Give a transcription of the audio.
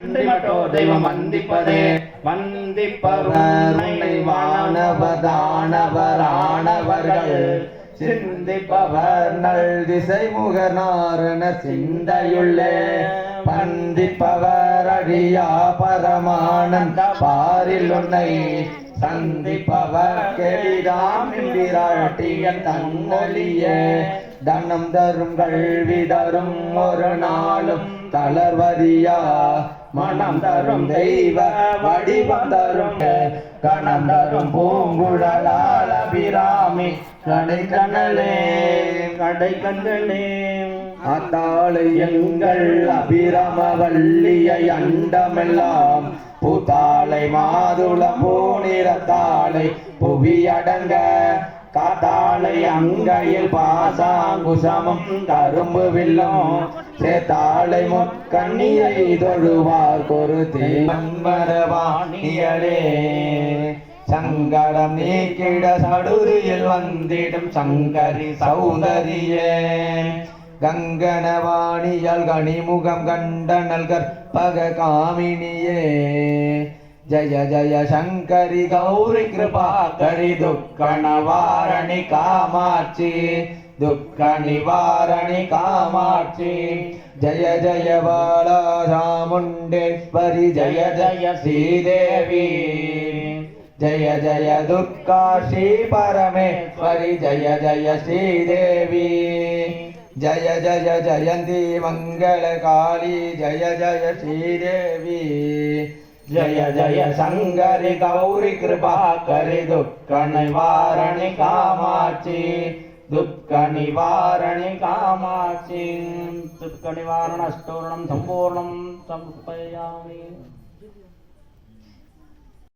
தெய்வம் வந்திப்பதே வந்திப்பவரை வானவதானவரானவர்கள் சிந்திப்பவர் நல் திசைமுகர் நாரண சிந்தையுள்ளே பந்திப்பவர் அழியா பரமானந்த பாரில் உன்னை சந்திப்பவர் கெளிதாம் விராட்டியன் தன்னொலியே தனம் தரும் கல்வி தரும் ஒரு நாளும் தளர்வதியா மனம் தரும் தெய்வ வடிவம் தரும் கணம் தரும் பூங்குழலால் அபிராமி கடை கண்ணலே கடை கண்ணலே அத்தாளு எங்கள் அபிராம வள்ளியை அண்டமெல்லாம் பூத்தாளை மாதுளம் பூநிறத்தாளை புவியடங்க காத்தாளை அங்கையில் பாசாங்குசமும் கரும்பு வில்லும் சேத்தாளை முக்கண்ணியை தொழுவார் கொரு தீம்பரவாணியலே சங்கடம் நீக்கிட சடுதியில் வந்திடும் சங்கரி சௌந்தரியே கங்கணவாணியால் கனிமுகம் கண்டனல் கற்பக காமினியே जय जय शंकरी गौरी कृपा करी दुख निवारणी कामाक्षी दुख निवारणी कामाक्षी जय जय बाला चामुंडेश्वरी जय जय श्रीदेवी जय जय दुर्गा श्री परमेश्वरी जय जय श्रीदेवी जय जय जयंती मंगल काली जय जय श्रीदेवी जय जय शंकरी गौरी कृपा करी दुख निवारणी कामाक्षी दुख निवारणी कामाक्षी दुख निवारण स्तोरणं संपूर्णं समर्पयामि।